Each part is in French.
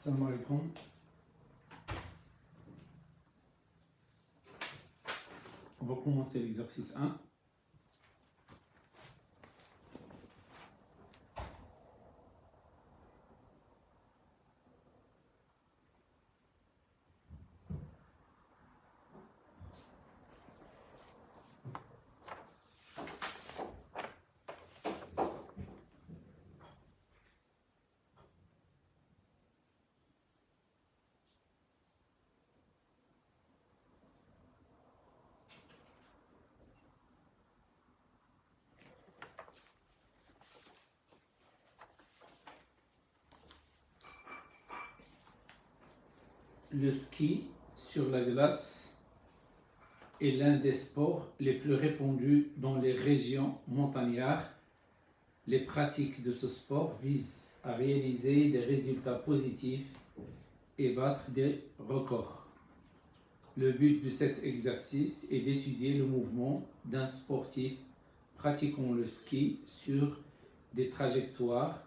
Salam alaikum. On va commencer l'exercice 1. Le ski sur la glace est l'un des sports les plus répandus dans les régions montagnardes. Les pratiques de ce sport visent à réaliser des résultats positifs et battre des records. Le but de cet exercice est d'étudier le mouvement d'un sportif pratiquant le ski sur des trajectoires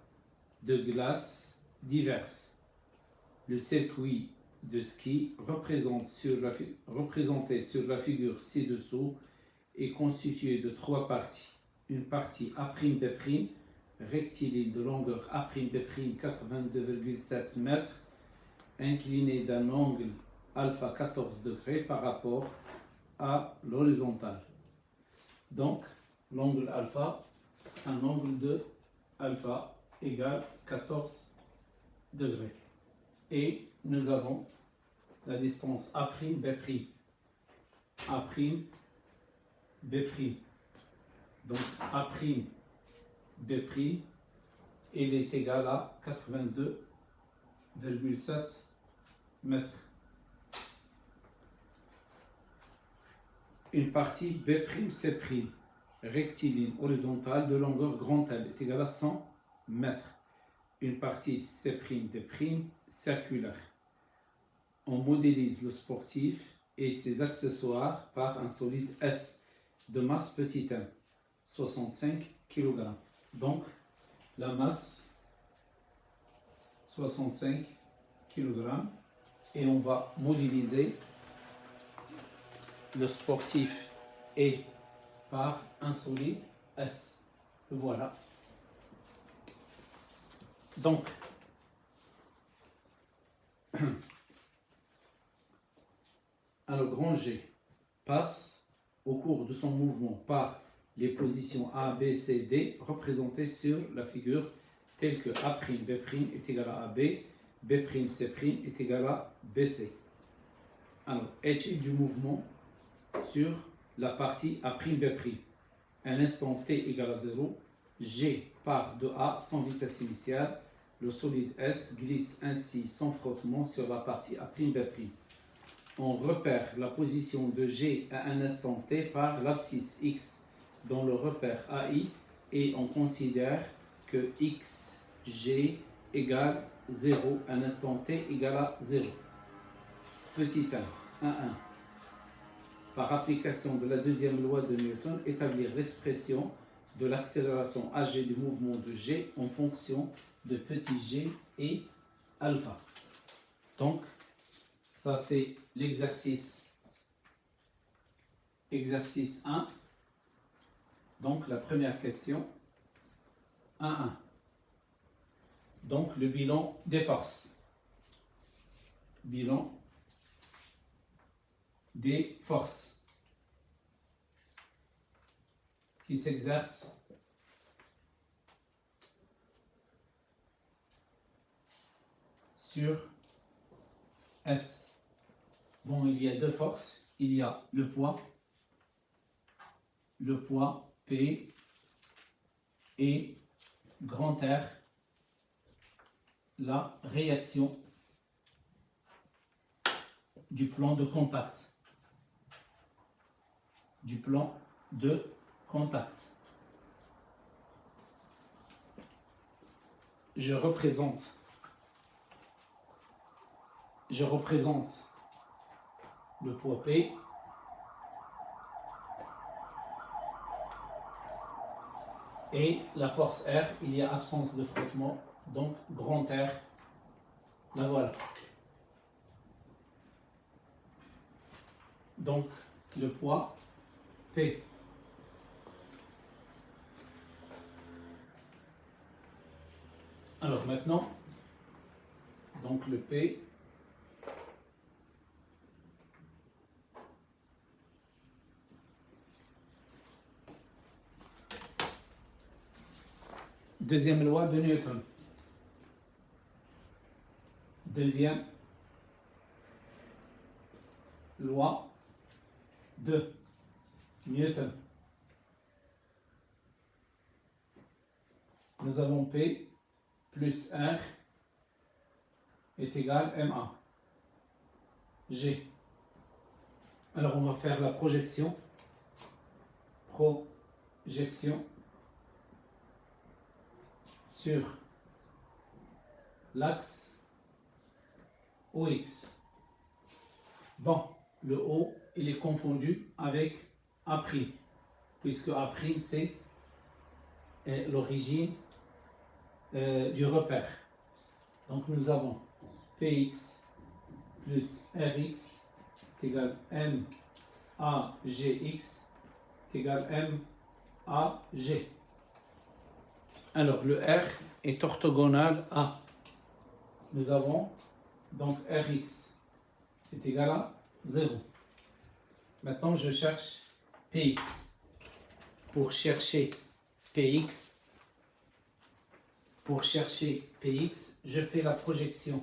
de glace diverses. Le circuit de ski représenté sur la figure ci-dessous est constitué de trois parties. Une partie A'B', rectiligne de longueur A'B', 82,7 mètres, inclinée d'un angle alpha 14 degrés par rapport à l'horizontale. Donc, l'angle alpha, c'est un angle de alpha égale 14 degrés. Et nous avons la distance A'B'. A'B'. Donc A'B', il est égal à 82,7 mètres. Une partie B'C', rectiligne horizontale de longueur grand L, est égale à 100 mètres. Une partie C'D', circulaire. On modélise le sportif et ses accessoires par un solide S de masse petit m, 65 kg. Donc, la masse, 65 kg. Et on va modéliser le sportif et par un solide S. Voilà. Donc, le grand G passe au cours de son mouvement par les positions A, B, C, D représentées sur la figure telles que A'B' est égal à AB, B'C' est égal à BC. Alors, étude du mouvement sur la partie A'B'. Un instant T égale à 0, G part de A sans vitesse initiale. Le solide S glisse ainsi sans frottement sur la partie A'B'. On repère la position de G à un instant T par l'abscisse X dans le repère AI et on considère que XG égale 0, un instant T égale à 0. Petit 1, 1. Par application de la deuxième loi de Newton, établir l'expression de l'accélération AG du mouvement de G en fonction de petit g et alpha. Donc, ça c'est l'exercice 1. Donc, la première question, 1. Donc, le bilan des forces. Bilan des forces qui s'exercent sur S. Bon, il y a deux forces. Il y a le poids P et grand R, la réaction du plan de contact. Je représente le poids P et la force R. Il y a absence de frottement, donc grand R La voilà. Donc, le poids P. Alors maintenant, donc le P, deuxième loi de Newton. Deuxième loi de Newton. Nous avons P plus R est égal à MA. G. Alors on va faire la projection. Projection sur l'axe OX. Bon, le O, il est confondu avec A', puisque A' c'est l'origine du repère. Donc nous avons Px plus Rx est égal à MAGX est égal à MAG. Alors le R est orthogonal à. Nous avons donc Rx est égal à 0. Maintenant je cherche Px. Pour chercher Px, je fais la projection.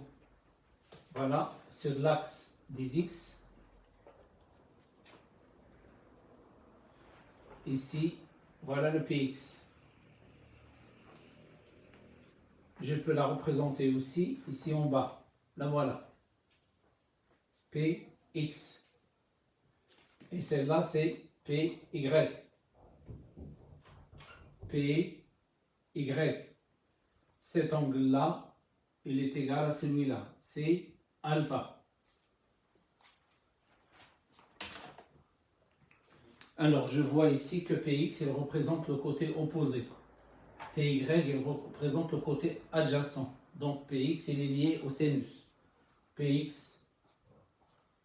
Voilà, sur l'axe des X. Ici, voilà le Px. Je peux la représenter aussi ici en bas. La voilà. Px. Et celle-là, c'est Py. Py. Cet angle-là, il est égal à celui-là. C'est alpha. Alors, je vois ici que Px, il représente le côté opposé. Py, il représente le côté adjacent. Donc, Px, il est lié au sinus. Px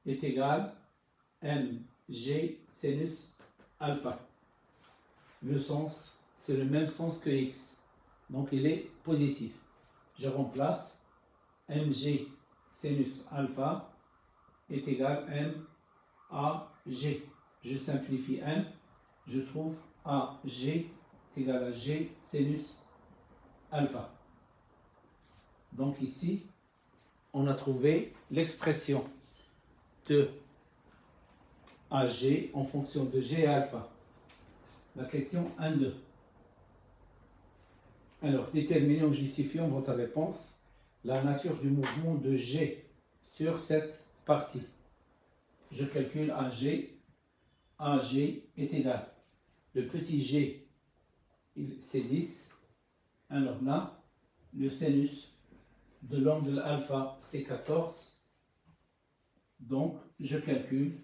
est égal à mg sinus alpha. Le sens, c'est le même sens que x. Donc, il est positif. Je remplace mg sinus alpha est égal à mag. Je simplifie m, je trouve ag est égal à g sinus alpha. Donc ici, on a trouvé l'expression de ag en fonction de g et alpha. La question 1-2. Alors, déterminez en justifiant votre réponse la nature du mouvement de g sur cette partie. Je calcule ag. ag est égal. Le petit g, c'est 10. Alors là, le sinus de l'angle alpha, c'est 14. Donc, je calcule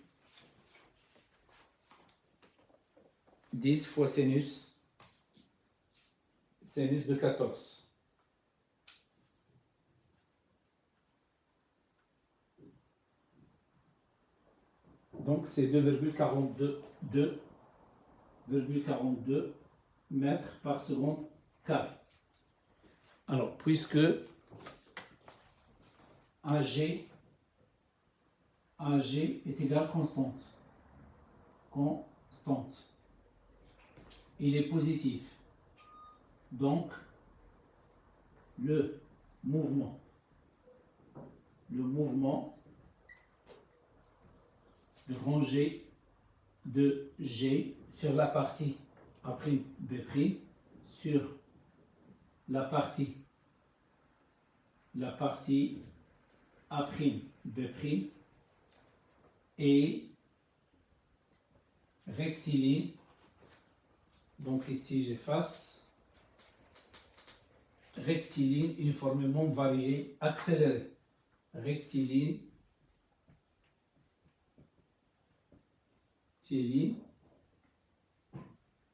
10 fois sinus de 14. Donc, c'est 2,42 mètres par seconde carré. Alors, puisque AG est égal à constante, il est positif. Donc, le mouvement de grand G de G sur la partie A'B' sur la partie A'B' et rectiligne. Donc ici j'efface. Rectiligne uniformément varié, accéléré. Rectiligne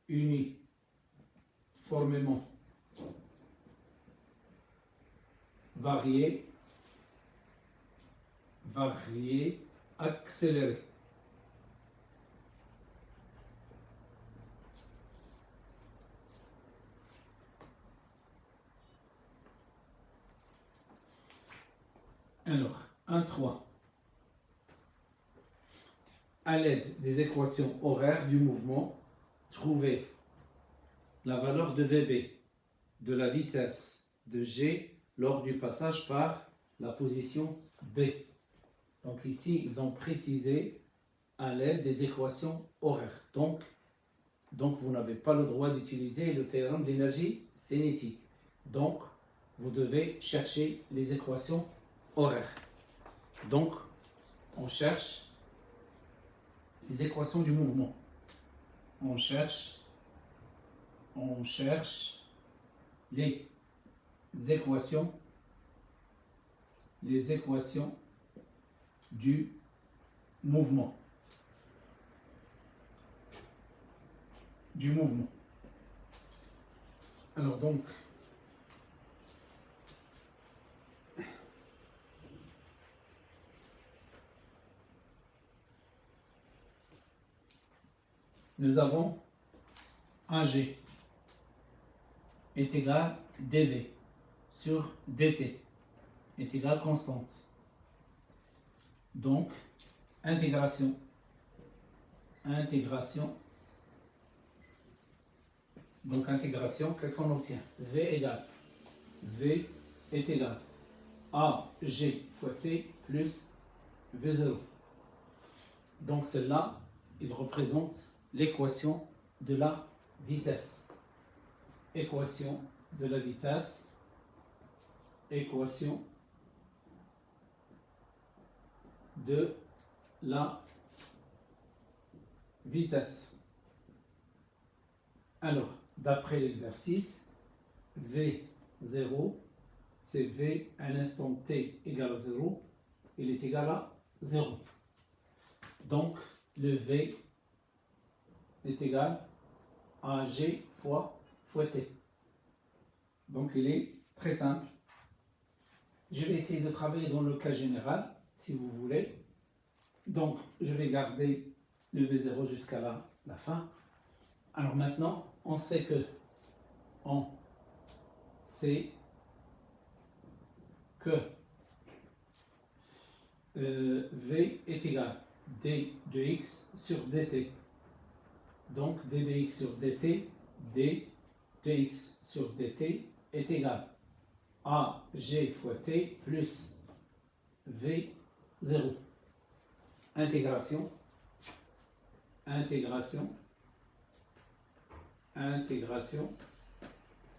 uniformément varié, variée accélérée. Alors, 1,3. À l'aide des équations horaires du mouvement, trouvez la valeur de Vb, de la vitesse de G lors du passage par la position B. Donc ici, ils ont précisé à l'aide des équations horaires. Donc vous n'avez pas le droit d'utiliser le théorème de l'énergie cinétique. Donc, vous devez chercher les équations horaires. Donc, on cherche les équations du mouvement. On cherche les équations du mouvement. Alors donc, nous avons AG est égal dV sur dt est égal constante. Donc, intégration. Donc, intégration, qu'est-ce qu'on obtient? V est égal AG fois T plus V0. Donc, celle-là, il représente l'équation de la vitesse. Équation de la vitesse. Équation de la vitesse. Alors, d'après l'exercice, V0, c'est V à un instant t égale à 0, il est égal à 0. Donc, le V est égal à G fois t. Donc, il est très simple. Je vais essayer de travailler dans le cas général, si vous voulez. Donc, je vais garder le V0 jusqu'à la fin. Alors maintenant, on sait que V est égal d de x sur dt. Donc, d de x sur dt, d de x sur dt est égal à g fois t plus v0. Intégration.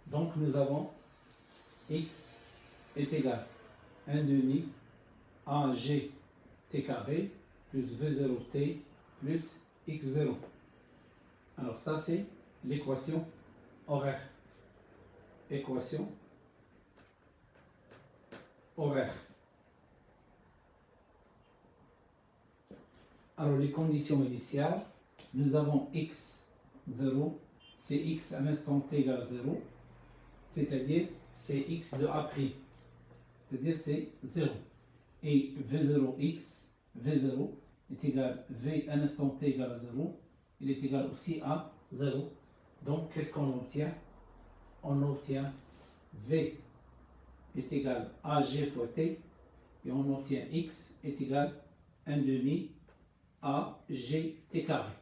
Donc, nous avons x est égal à 1 demi à g t carré plus v0t plus x0. Alors ça, c'est l'équation horaire. Alors, les conditions initiales, nous avons x0, c'est x à l'instant t égale à 0, c'est-à-dire c'est x de A', c'est-à-dire c'est 0. Et V0 est égal V à l'instant t égale à 0, il est égal aussi à 0. Donc, qu'est-ce qu'on obtient? On obtient V est égal à G fois T, et on obtient X est égal à 1 demi à G T carré.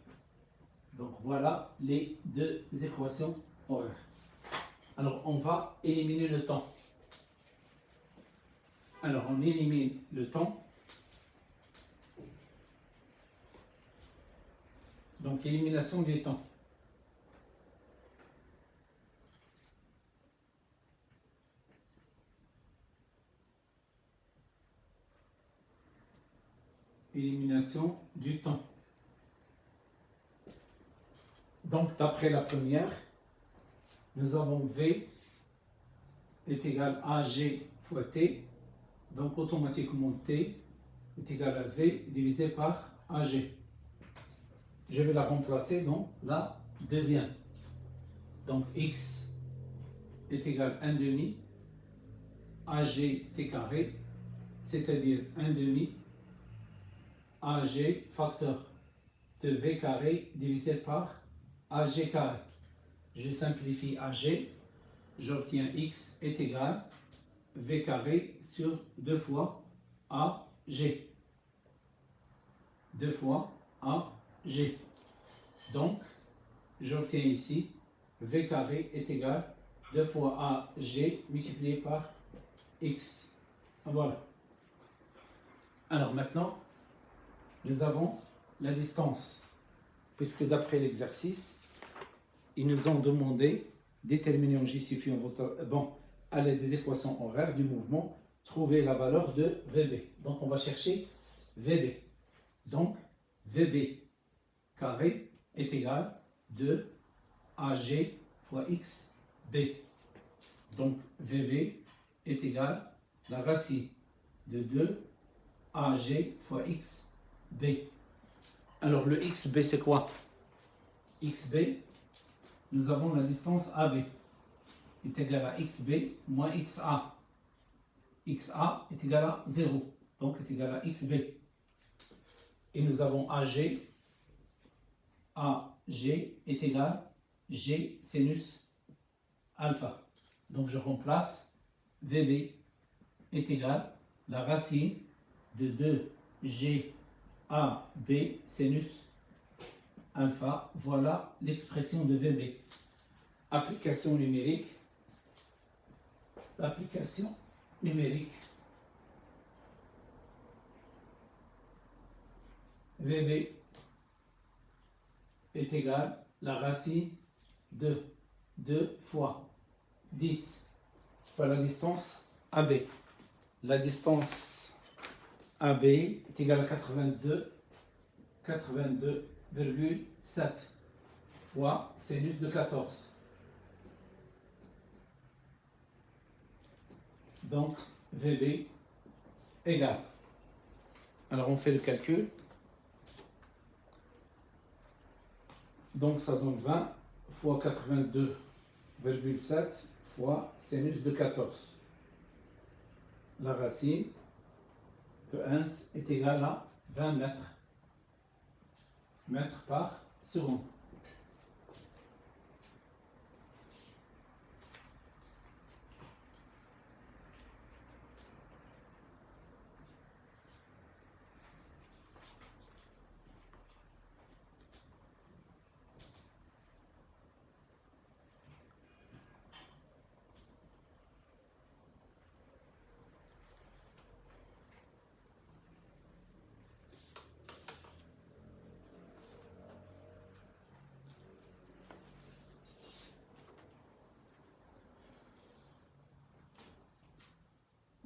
Donc, voilà les deux équations horaires. Alors, on va éliminer le temps. Alors, on élimine le temps. Donc, élimination du temps. Élimination du temps. Donc, d'après la première, nous avons V est égal à G fois T. Donc, automatiquement, T est égal à V divisé par AG. Je vais la remplacer dans la deuxième. Donc, X est égal à 1 demi AG T carré, c'est-à-dire 1 demi AG facteur de V carré divisé par AG carré. Je simplifie AG, j'obtiens X est égal V carré sur 2 fois AG. 2 fois AG. Donc, j'obtiens ici V carré est égal 2 fois AG multiplié par X. Voilà. Alors maintenant, nous avons la distance, puisque d'après l'exercice, ils nous ont demandé, déterminer en justifiant votre... Bon, à l'aide des équations horaires du mouvement, trouver la valeur de VB. Donc on va chercher VB. Donc VB carré est égal 2 AG fois XB. Donc VB est égal la racine de 2 AG fois XB. Alors le XB c'est quoi? XB, nous avons la distance AB est égal à XB moins XA. XA est égal à 0, donc est égal à XB. Et nous avons AG. AG est égal G sinus alpha. Donc je remplace VB est égal la racine de 2G AB sinus alpha. Voilà l'expression de VB. Application numérique. L'application numérique. VB est égal la racine de 2 fois 10 fois la distance AB. La distance AB est égale à 82,7 fois sinus de 14. Donc, VB égale. Alors, on fait le calcul. Donc, ça donne 20 fois 82,7 fois sinus de 14. La racine de 1 est égale à 20 mètres par seconde.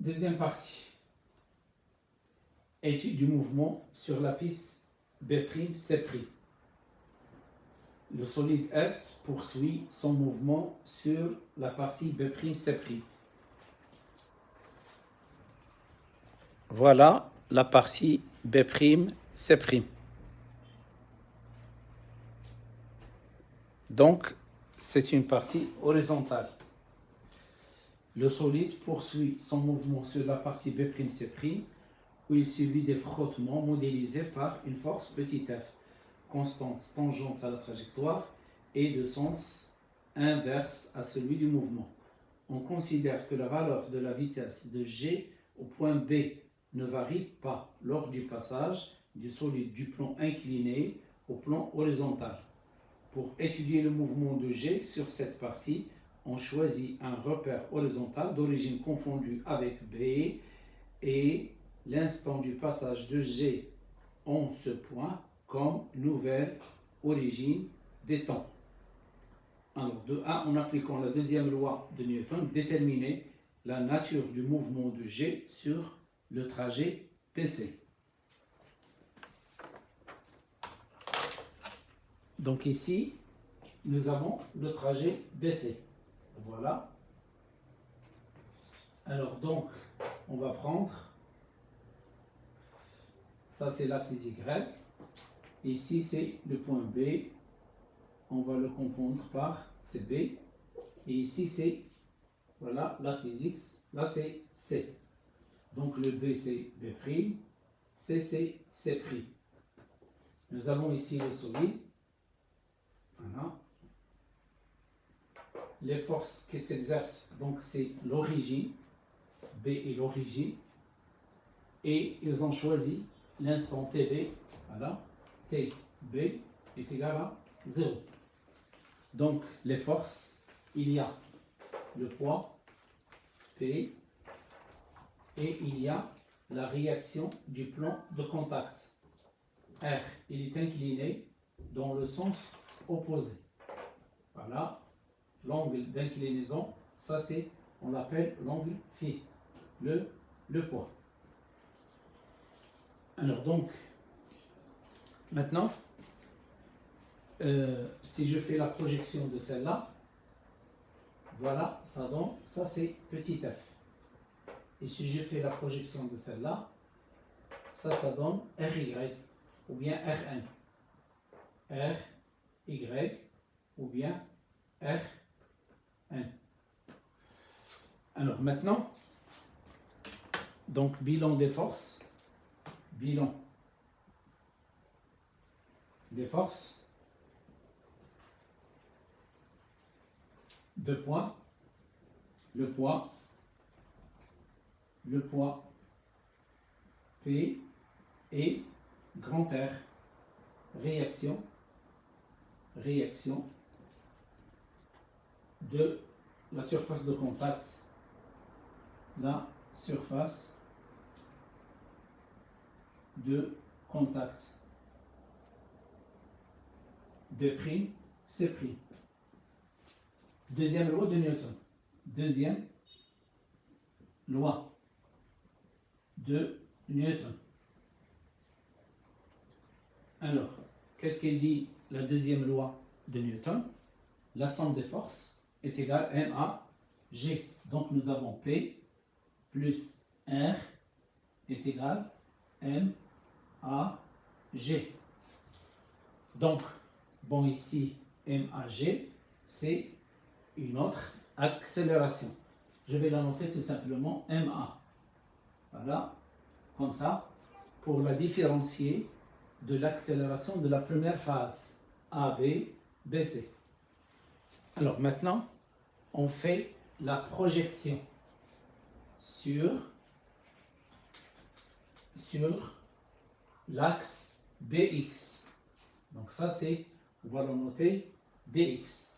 Deuxième partie. Étude du mouvement sur la piste B'C'. Le solide S poursuit son mouvement sur la partie B'C'. Voilà la partie B'C'. Donc, c'est une partie horizontale. Le solide poursuit son mouvement sur la partie B'C', où il subit des frottements modélisés par une force petit f, constante tangente à la trajectoire et de sens inverse à celui du mouvement. On considère que la valeur de la vitesse de G au point B ne varie pas lors du passage du solide du plan incliné au plan horizontal. Pour étudier le mouvement de G sur cette partie, on choisit un repère horizontal d'origine confondue avec B et l'instant du passage de G en ce point comme nouvelle origine des temps. Alors, de 1, en appliquant la deuxième loi de Newton, déterminer la nature du mouvement de G sur le trajet PC. Donc ici, nous avons le trajet BC. Voilà. Alors donc, on va prendre, ça c'est l'axe Y, ici c'est le point B, on va le confondre par CB, et ici c'est, voilà, l'axe X, là c'est C. Donc le B c'est B', C, c'est C'. Nous avons ici le solide. Voilà. Les forces qui s'exercent, donc c'est l'origine. B est l'origine. Et ils ont choisi l'instant TB. Voilà. TB est égal à 0. Donc les forces, il y a le poids P et il y a la réaction du plan de contact. R, il est incliné dans le sens opposé. Voilà, l'angle d'inclinaison, ça c'est, on l'appelle l'angle phi, le poids. Alors donc, maintenant, si je fais la projection de celle-là, voilà, ça donne, ça c'est petit f. Et si je fais la projection de celle-là, ça donne RY ou bien RN. RY ou bien RN. Alors maintenant, donc bilan des forces. Bilan des forces. 2 points. Le poids P et grand R, réaction de la surface de contact, la surface de contact B', C'. Deuxième loi de Newton. Deuxième loi de Newton. Alors, qu'est-ce qu'il dit la deuxième loi de Newton? La somme des forces est égale à M à G. Donc nous avons P plus R est égal à M à G. Donc, bon ici, M à G, c'est une autre accélération. Je vais la noter tout simplement MA. Voilà, comme ça, pour la différencier de l'accélération de la première phase, AB, BC. Alors maintenant, on fait la projection sur l'axe BX. Donc ça c'est, on va le noter, BX.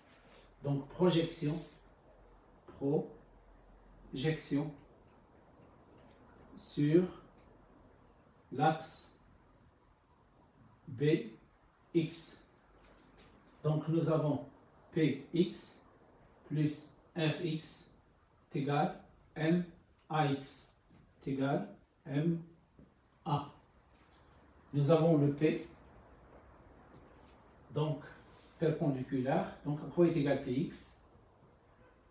Donc projection sur l'axe BX. Donc nous avons PX plus RX est égal MAX est égal MA. Nous avons le P, donc perpendiculaire. Donc à quoi est égal PX?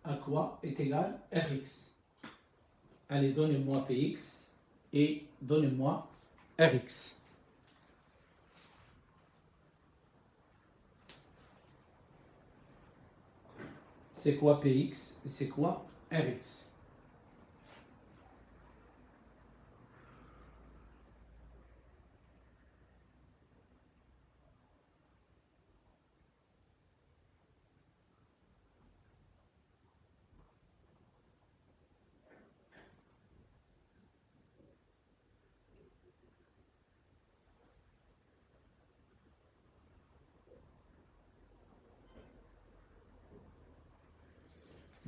À quoi est égal RX? Allez, donnez-moi PX et donnez-moi RX. C'est quoi PX et c'est quoi RX?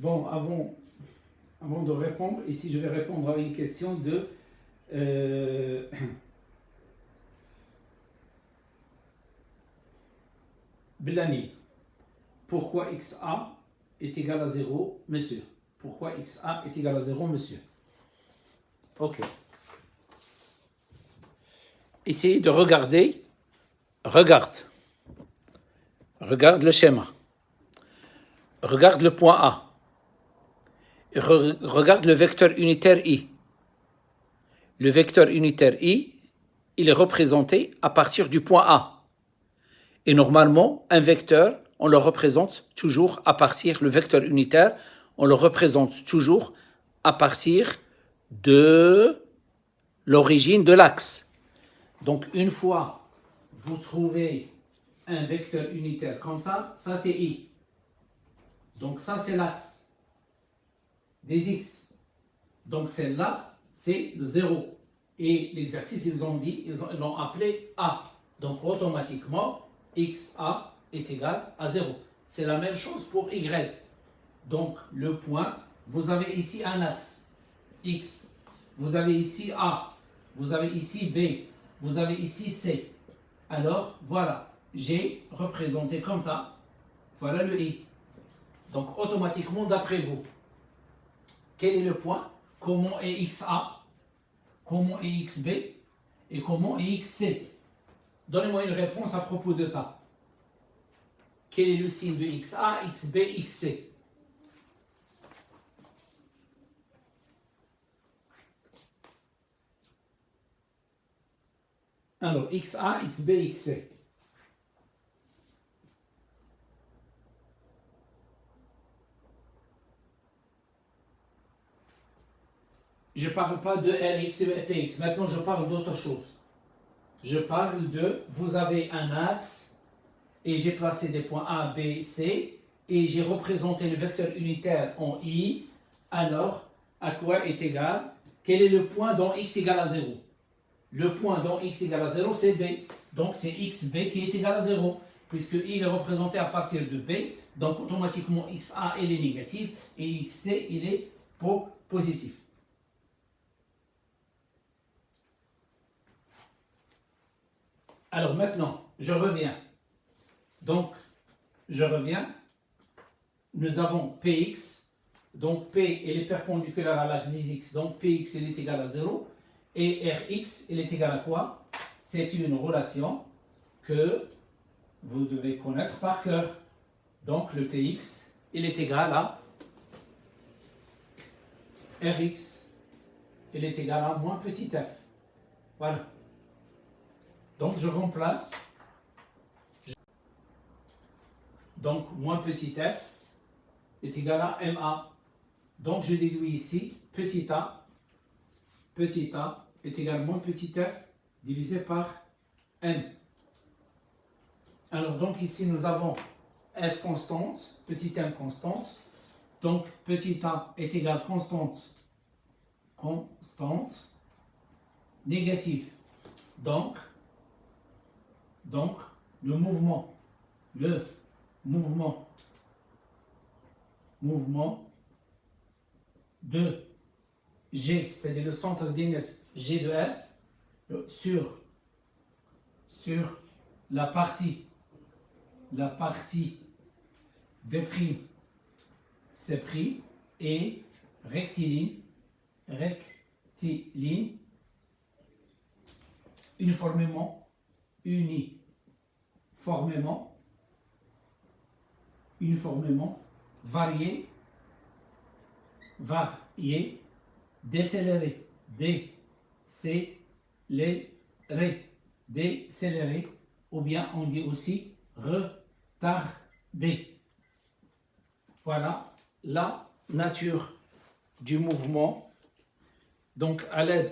Bon, avant de répondre, ici je vais répondre à une question de Blani. Pourquoi XA est égal à 0, monsieur? Pourquoi XA est égal à 0, monsieur? Ok. Essayez de regarder. Regarde le schéma. Regarde le point A. Regarde le vecteur unitaire I. Le vecteur unitaire I, il est représenté à partir du point A. Et normalement, un vecteur, on le représente toujours à partir, le vecteur unitaire, on le représente toujours à partir de l'origine de l'axe. Donc, une fois vous trouvez un vecteur unitaire comme ça c'est I. Donc, ça, c'est l'axe des X. Donc, celle-là, c'est le 0. Et l'exercice, ils l'ont appelé A. Donc, automatiquement, XA est égal à 0. C'est la même chose pour Y. Donc, le point, vous avez ici un axe, X. Vous avez ici A. Vous avez ici B. Vous avez ici C. Alors, voilà, j'ai représenté comme ça. Voilà le I. Donc, automatiquement, d'après vous, quel est le point? Comment est XA? Comment est XB? Et comment est XC? Donnez-moi une réponse à propos de ça. Quel est le signe de XA, XB, XC? Alors, XA, XB, XC. Je ne parle pas de RX et PX. Maintenant, je parle d'autre chose. Je parle de, vous avez un axe et j'ai placé des points A, B, C et j'ai représenté le vecteur unitaire en I. Alors, à quoi est égal? Quel est le point dont X égale à 0? Le point dont X égale à 0, c'est B. Donc, c'est XB qui est égal à 0. Puisque I est représenté à partir de B. Donc, automatiquement, XA, il est négatif et XC, il est positif. Alors maintenant, je reviens. Donc, je reviens. Nous avons Px. Donc, P, il est perpendiculaire à l'axe des X. Donc, Px, il est égal à 0. Et Rx, il est égal à quoi? C'est une relation que vous devez connaître par cœur. Donc, le Px, il est égal à Rx. Il est égal à moins petit f. Voilà. Donc, je remplace. Donc, moins petit f est égal à MA. Donc, je déduis ici, petit a est égal à moins petit f divisé par m. Alors, donc, ici, nous avons f constante, petit m constante. Donc, petit a est égal à constante négative. Donc, le mouvement de G, c'est-à-dire le centre d'inertie G de S, sur la partie B', C' et rectiligne, uniformément varié, décéléré, décéléré, ou bien on dit aussi retardé. Voilà la nature du mouvement. Donc, à l'aide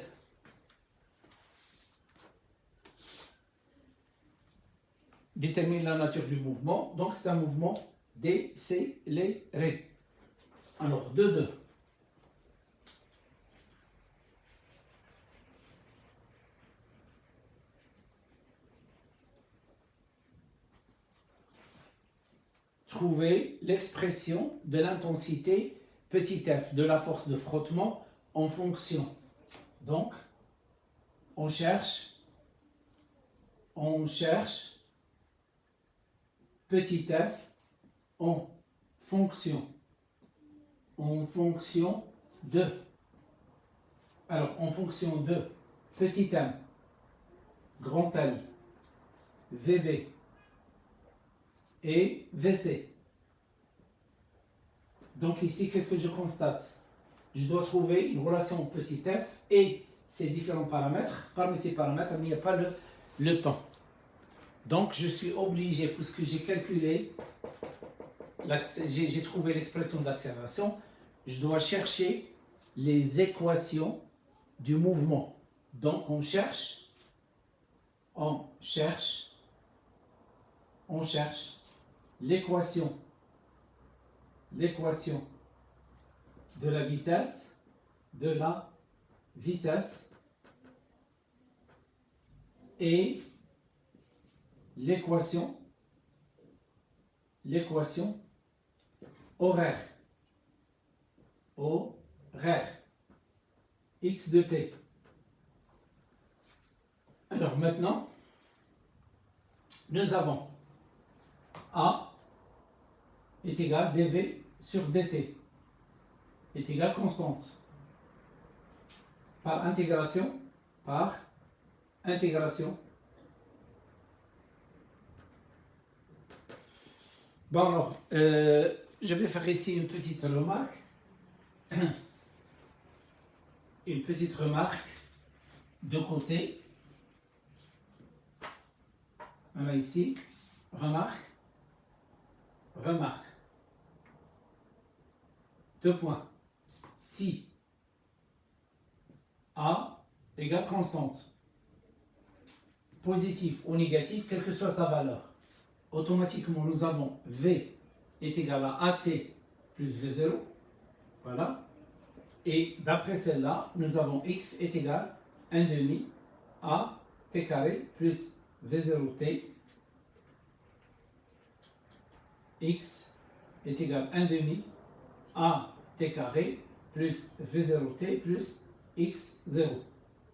détermine la nature du mouvement. Donc, c'est un mouvement décéléré. Alors, 2. Trouver l'expression de l'intensité petit f de la force de frottement en fonction. Donc, on cherche petit f en fonction de. Alors, en fonction de petit m, grand M, VB et VC. Donc ici, qu'est-ce que je constate? Je dois trouver une relation petit f et ses différents paramètres. Parmi ces paramètres, il n'y a pas le temps. Donc je suis obligé, puisque j'ai calculé, j'ai trouvé l'expression d'accélération, je dois chercher les équations du mouvement. Donc on cherche on cherche l'équation de la vitesse et l'équation horaire x de t. Alors maintenant, nous avons A est égal à dv sur dt est égal à constante par intégration. Bon alors, je vais faire ici une petite remarque. Une petite remarque de côté. Voilà ici, remarque. 2 points. Si A égale constante, positif ou négatif, quelle que soit sa valeur, automatiquement nous avons V est égal à AT plus V0. Voilà. Et d'après celle-là, nous avons X est égal à 1 demi A T carré plus V0T. X est égal à 1 demi A T carré plus V0T plus X0.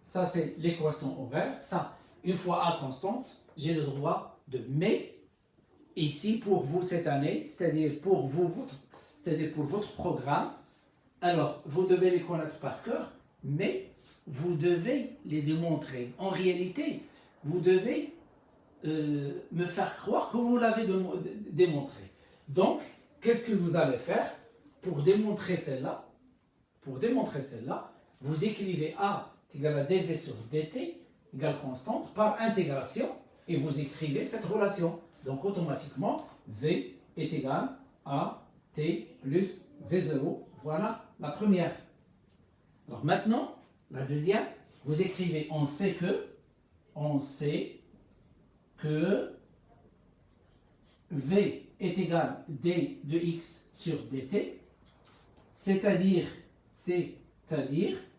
Ça, c'est l'équation horaire. Ça, une fois A constante, j'ai le droit de mais ici pour vous cette année, c'est-à-dire pour votre programme. Alors, vous devez les connaître par cœur, mais vous devez les démontrer. En réalité, vous devez me faire croire que vous l'avez démontré. Donc, qu'est-ce que vous allez faire pour démontrer celle-là? Vous écrivez A est égal à dv sur dt égale constante par intégration et vous écrivez cette relation. Donc, automatiquement, V est égal à T plus V0. Voilà la première. Alors maintenant, la deuxième, vous écrivez on sait que V est égal à d de x sur dt, c'est-à-dire,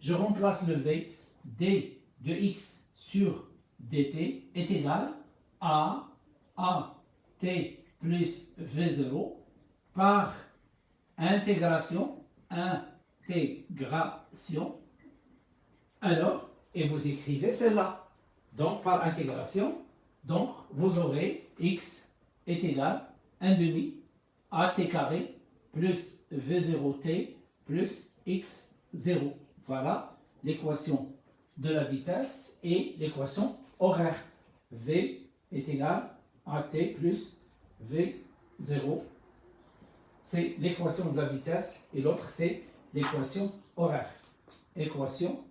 je remplace le V, d de x sur dt est égal à t plus v0 par intégration. Alors, et vous écrivez celle-là. Donc, par intégration, donc vous aurez x est égal à 1 demi at carré plus v0t plus x0. Voilà l'équation de la vitesse et l'équation horaire. V est égal à t plus v0. C'est l'équation de la vitesse et l'autre c'est l'équation horaire. Équation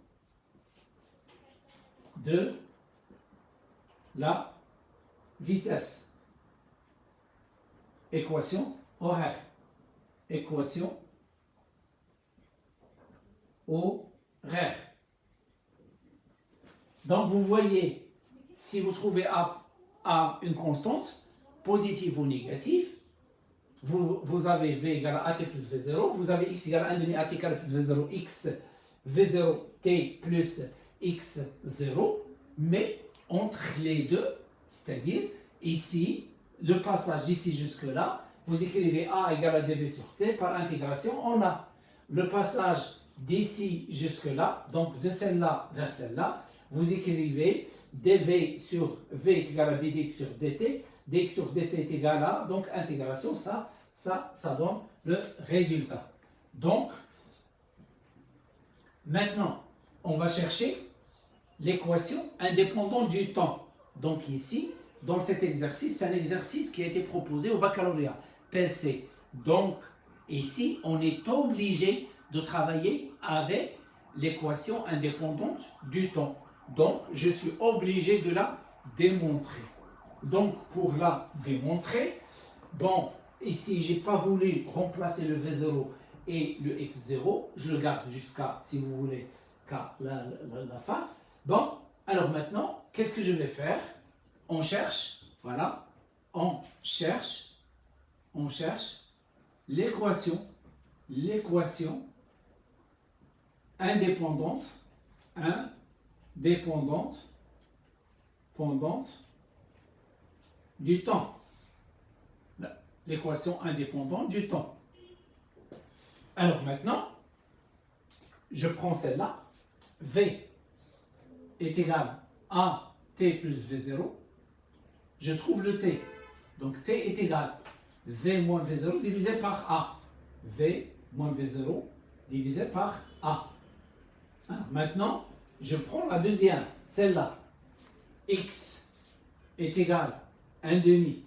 de la vitesse. Équation horaire. Équation horaire. Donc vous voyez, si vous trouvez A une constante, positive ou négative, vous avez V égale à AT plus V0, vous avez X égale à 1 demi AT carré plus V0, X, V0, T plus X0, mais entre les deux, c'est-à-dire ici, le passage d'ici jusque-là, vous écrivez A égale à dV sur T par intégration, on a le passage d'ici jusque-là, donc de celle-là vers celle-là, vous écrivez dV sur V est égal à dx sur dt, dx sur dt est égal à, donc intégration, ça donne le résultat. Donc, maintenant, on va chercher l'équation indépendante du temps. Donc ici, dans cet exercice, c'est un exercice qui a été proposé au baccalauréat, PC. Donc, ici, on est obligé de travailler avec l'équation indépendante du temps. Donc, je suis obligé de la démontrer. Donc, pour la démontrer, bon, ici, je n'ai pas voulu remplacer le V0 et le X0. Je le garde jusqu'à, si vous voulez, qu'à la fin. Bon, alors maintenant, qu'est-ce que je vais faire? on cherche, voilà, on cherche l'équation indépendante du temps. L'équation indépendante du temps. Alors maintenant, je prends celle-là. V est égal à t plus V0. Je trouve le t. Donc t est égal V moins V0 divisé par A. V moins V0 divisé par A. Alors, maintenant, je prends la deuxième, celle-là. X est égal à 1 demi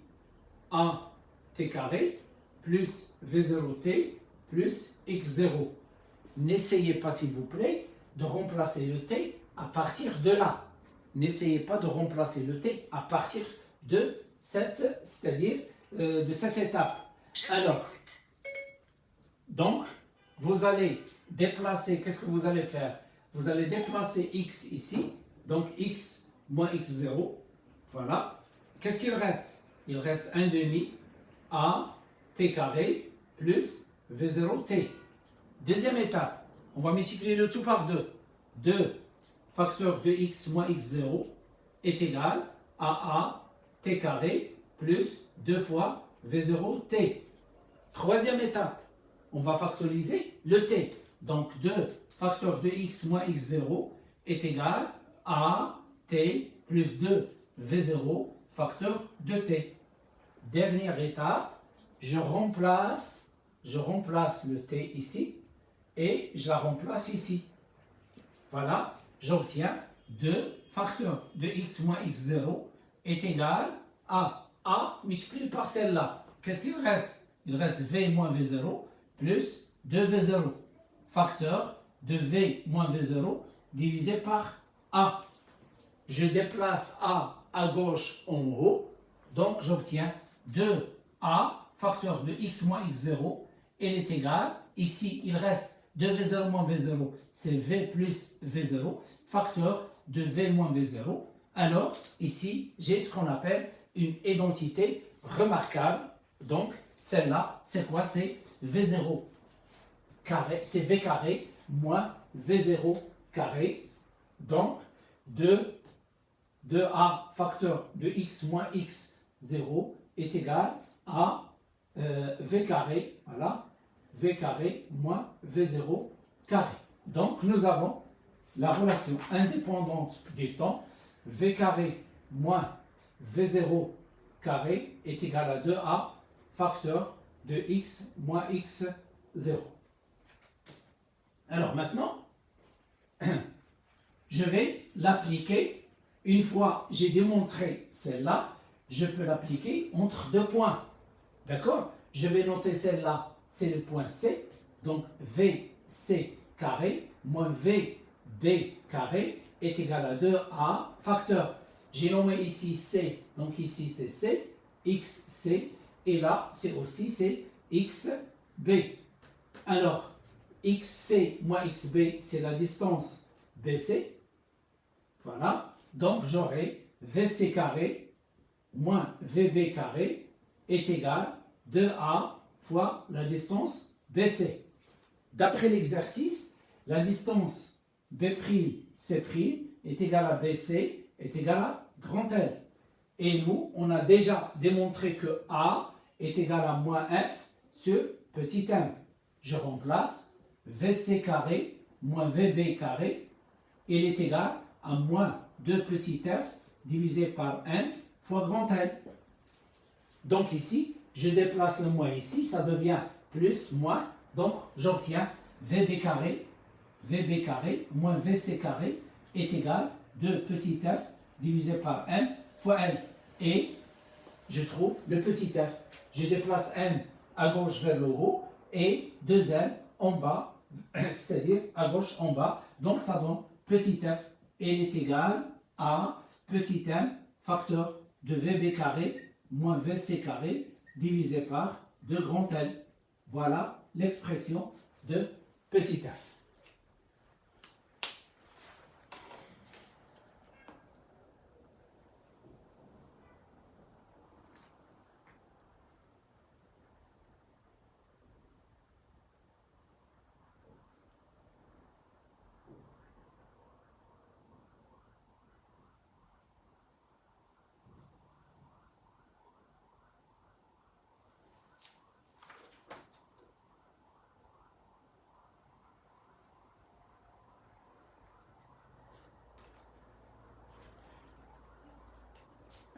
A t carré plus V0t plus x0. N'essayez pas, s'il vous plaît, de remplacer le t à partir de là. N'essayez pas de remplacer le t à partir de cette, c'est-à-dire de cette étape. Alors, donc, vous allez déplacer, qu'est-ce que vous allez faire? Vous allez déplacer x ici, donc x moins x0, voilà. Qu'est-ce qu'il reste? Il reste 1 demi a t carré plus v0t. Deuxième étape, on va multiplier le tout par 2. 2 facteur de x moins x0 est égal à a t carré plus 2 fois v0t. Troisième étape, on va factoriser le t. Donc 2 facteur de x moins x0 est égal à t plus 2 v0 facteur de t. Dernière étape, je remplace le t ici et je la remplace ici. Voilà, j'obtiens 2 facteur de x moins x0 est égal à a multiplié par celle-là. Qu'est-ce qu'il reste? Il reste v moins v0 plus 2v0 facteur de v moins v0 divisé par a. Je déplace a à gauche en haut, donc j'obtiens 2a facteur de x moins x0 est égal, ici il reste 2v0 moins v0, c'est v plus v0, facteur de v moins v0. Alors ici j'ai ce qu'on appelle une identité remarquable, donc celle-là c'est quoi? C'est v0 carré, c'est v carré moins v0 carré, donc 2a facteur de x moins x0 est égal à v carré, voilà, v carré moins v0 carré. Donc nous avons la relation indépendante du temps, v carré moins v0 carré est égal à 2a facteur de x moins x0. Alors maintenant, je vais l'appliquer. Une fois j'ai démontré celle-là, je peux l'appliquer entre deux points. D'accord? Je vais noter celle-là, c'est le point C. Donc VC carré moins VB carré est égal à 2A facteur. J'ai nommé ici C, donc ici c'est C, XC, et là c'est aussi c'est XB. Alors, XC moins XB, c'est la distance BC. Voilà. Donc j'aurai VC carré moins VB carré est égal à 2A fois la distance BC. D'après l'exercice, la distance B'C' est égale à BC est égale à grand L. Et nous, on a déjà démontré que A est égal à moins F sur petit m. Je remplace VC carré moins VB carré, il est égal à moins 2 petit f divisé par n fois grand L. Donc ici, je déplace le moins ici, ça devient plus, moins, donc j'obtiens VB carré moins VC carré est égal à 2 petit f divisé par n fois n. Et je trouve le petit f. Je déplace n à gauche vers le haut et 2n en bas, c'est-à-dire à gauche en bas. Donc ça donne petit f et il est égal à petit m facteur de VB carré moins VC carré divisé par 2 grand L. Voilà l'expression de petit f.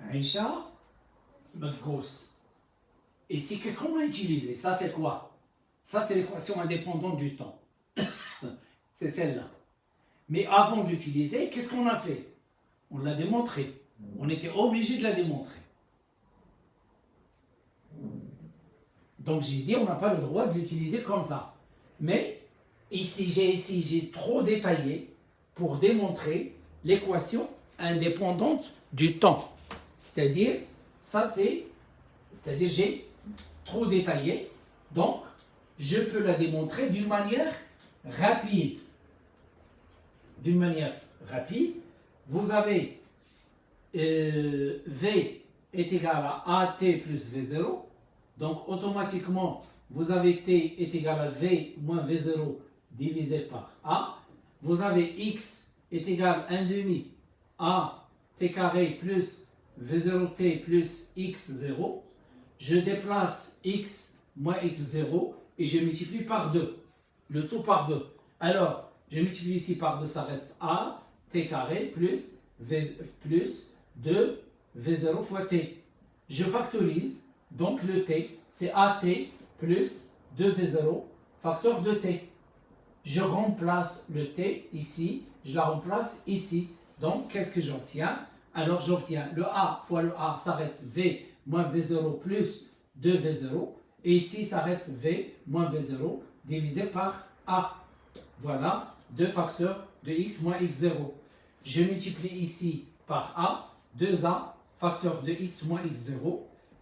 Aïcha Magos. Ici, qu'est-ce qu'on a utilisé? Ça, c'est quoi? Ça, c'est l'équation indépendante du temps. C'est celle-là. Mais avant de l'utiliser, qu'est-ce qu'on a fait? On l'a démontré. On était obligé de la démontrer. Donc, j'ai dit, on n'a pas le droit de l'utiliser comme ça. Mais, ici, j'ai trop détaillé pour démontrer l'équation indépendante du temps. C'est-à-dire, j'ai trop détaillé, donc je peux la démontrer d'une manière rapide. D'une manière rapide, vous avez V est égal à AT plus V0, donc automatiquement, vous avez T est égal à V moins V0 divisé par A. Vous avez X est égal à 1 demi A T carré plus V0T plus X0. Je déplace X moins X0 et je multiplie par 2. Le tout par 2. Alors, je multiplie ici par 2, ça reste A T carré plus 2 V0 fois T. Je factorise, donc le T, c'est AT plus 2V0 facteur de T. Je remplace le T ici, je la remplace ici. Donc, qu'est-ce que j'obtiens? Alors, j'obtiens le A fois le A, ça reste V moins V0 plus 2V0. Et ici, ça reste V moins V0 divisé par A. Voilà, 2 facteurs de X moins X0. Je multiplie ici par A, 2A, facteur de X moins X0.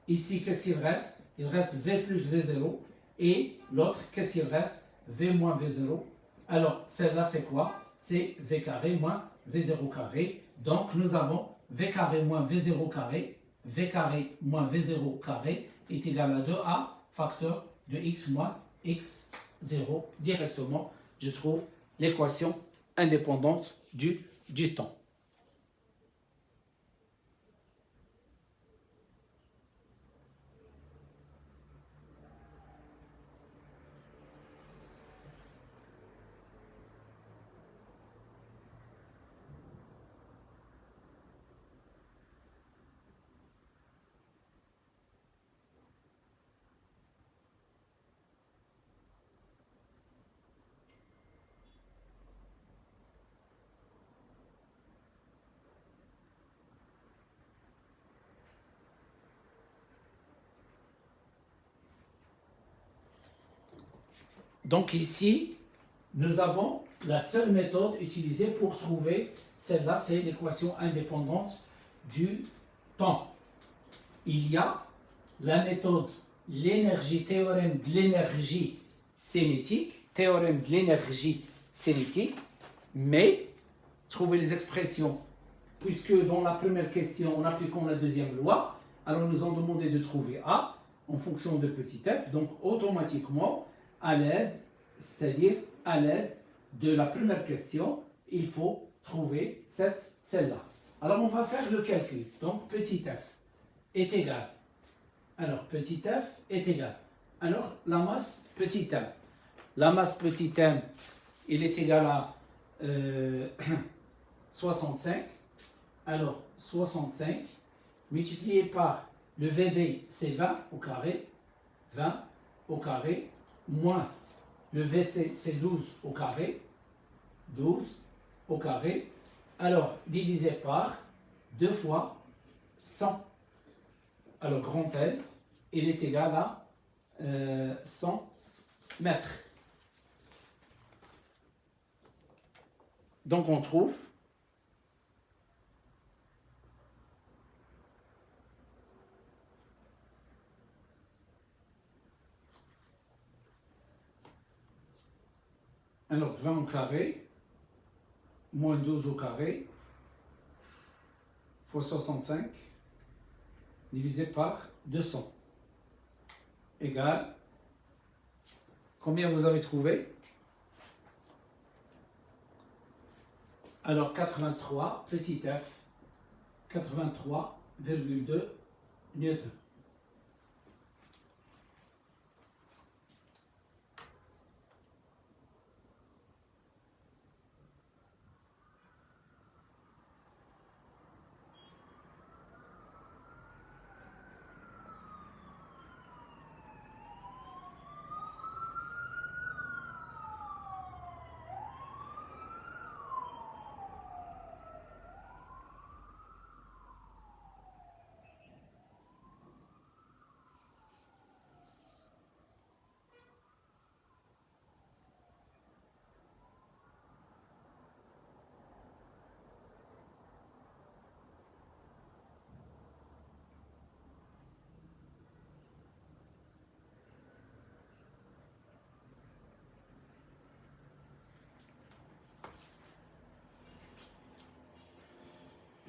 Ici, qu'est-ce qu'il reste? Il reste V plus V0. Et l'autre, qu'est-ce qu'il reste? V moins V0. Alors, celle-là, c'est quoi? C'est V carré moins V0 carré. Donc, nous avons V carré moins V0 carré. V carré moins V0 carré est égal à 2A, facteur de X moins X0. Directement, je trouve l'équation indépendante du temps. Donc ici, nous avons la seule méthode utilisée pour trouver celle-là, c'est l'équation indépendante du temps. Il y a la méthode, théorème de l'énergie cinétique, mais trouver les expressions, puisque dans la première question, en appliquant la deuxième loi, alors nous ont demandé de trouver A en fonction de petit f, donc automatiquement, c'est-à-dire à l'aide de la première question, il faut trouver celle-là. Alors on va faire le calcul. Donc petit f est égal. Alors petit f est égal. Alors la masse petit m. La masse petit m, il est égal à 65. Alors 65 multiplié par le VB, c'est 20 au carré. 20 au carré moins le VC, c'est 12 au carré. 12 au carré. Alors, divisé par 2 fois 100. Alors, grand L, il est égal à 100 mètres. Donc, on trouve alors 20 au carré moins 12 au carré fois 65 divisé par 200 égale, combien vous avez trouvé? Alors 83, petit f, 83,2 newtons.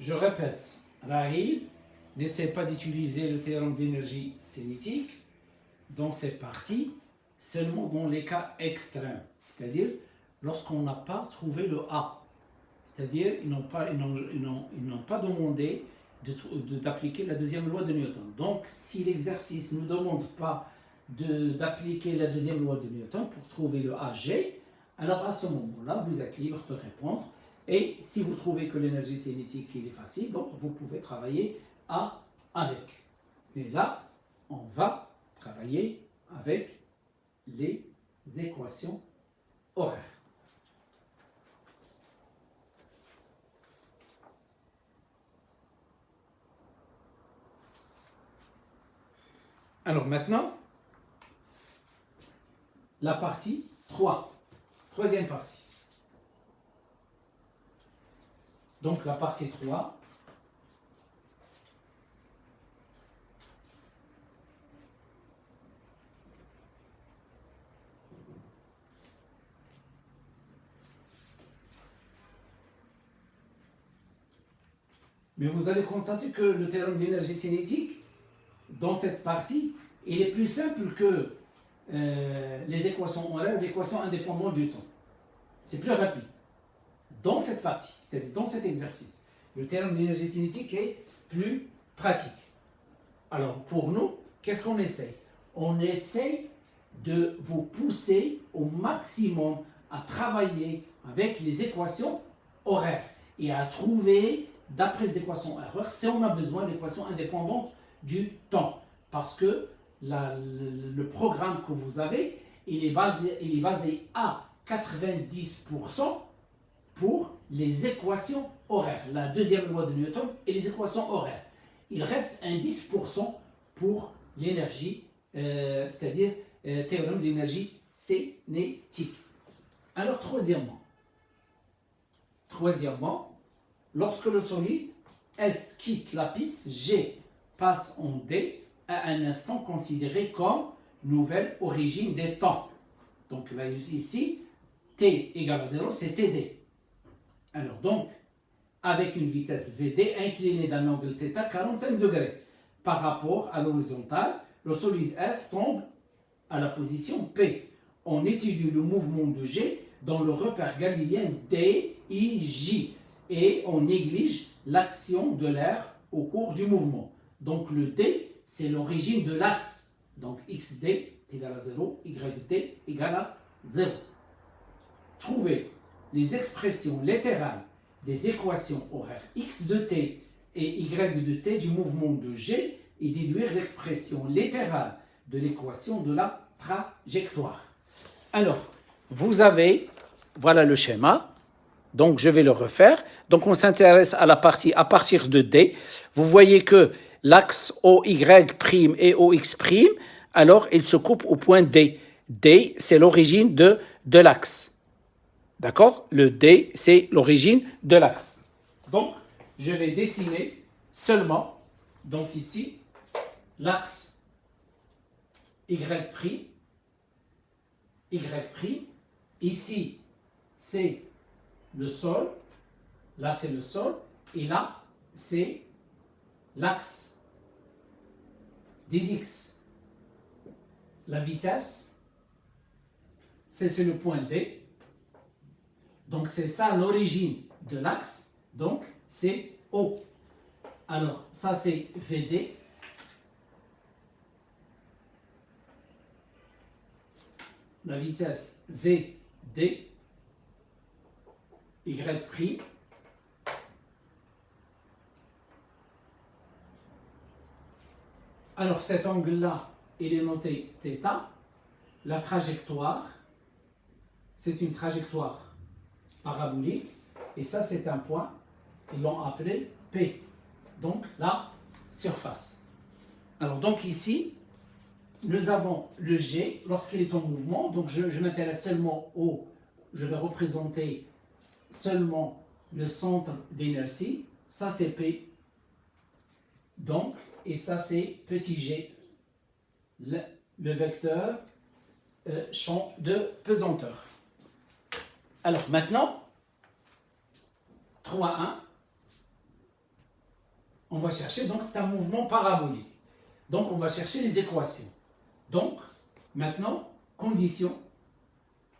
je répète, Rahil, n'essaie pas d'utiliser le théorème d'énergie cinétique dans cette partie, seulement dans les cas extrêmes, c'est-à-dire lorsqu'on n'a pas trouvé le A. C'est-à-dire ils n'ont pas demandé d'appliquer la deuxième loi de Newton. Donc, si l'exercice ne nous demande pas d'appliquer la deuxième loi de Newton pour trouver le AG, alors à ce moment-là, vous êtes libre de répondre. Et si vous trouvez que l'énergie cinétique est facile, donc vous pouvez travailler avec. Et là, on va travailler avec les équations horaires. Alors maintenant, la partie 3, troisième partie. Donc la partie 3, mais vous allez constater que le théorème d'énergie cinétique, dans cette partie, il est plus simple que les équations horaires, l'équation indépendante du temps. C'est plus rapide. Dans cette partie, c'est-à-dire dans cet exercice, le théorème d'énergie cinétique est plus pratique. Alors, pour nous, qu'est-ce qu'on essaie? On essaie de vous pousser au maximum à travailler avec les équations horaires et à trouver, d'après les équations horaires, si on a besoin d'équations indépendantes du temps. Parce que le programme que vous avez, il est basé à 90% pour les équations horaires, la deuxième loi de Newton et les équations horaires. Il reste un 10% pour l'énergie, c'est-à-dire théorème d'énergie cinétique. Alors, troisièmement, lorsque le solide S quitte la piste, G passe en D à un instant considéré comme nouvelle origine des temps. Donc là, ici, T égale à 0, c'est TD. Alors donc, avec une vitesse VD inclinée d'un angle θ 45 degrés par rapport à l'horizontale, le solide S tombe à la position P. On étudie le mouvement de G dans le repère galiléen DIJ et on néglige l'action de l'air au cours du mouvement. Donc le D, c'est l'origine de l'axe. Donc XD égale à 0, YD égale à 0. Trouvez les expressions littérales des équations horaires x de t et y de t du mouvement de G et déduire l'expression littérale de l'équation de la trajectoire. Alors, vous avez, voilà le schéma, donc je vais le refaire. Donc on s'intéresse à la partie à partir de D. Vous voyez que l'axe OY' et OX', alors il se coupe au point D. D, c'est l'origine de l'axe. D'accord? Le D, c'est l'origine de l'axe. Donc, je vais dessiner seulement, donc ici, l'axe Y'. Ici, c'est le sol. Là, c'est le sol. Et là, c'est l'axe des X. La vitesse, c'est le point D. Donc, c'est ça l'origine de l'axe. Donc, c'est O. Alors, ça, c'est VD. La vitesse VD. Y'. Alors, cet angle-là, il est noté θ. La trajectoire, c'est une trajectoire parabolique, et ça c'est un point, ils l'ont appelé P, donc la surface. Alors donc ici, nous avons le G lorsqu'il est en mouvement, donc je m'intéresse seulement je vais représenter seulement le centre d'inertie, ça c'est P, donc, et ça c'est petit g, le vecteur champ de pesanteur. Alors maintenant, 3.1, on va chercher, donc c'est un mouvement parabolique. Donc on va chercher les équations. Donc maintenant, condition,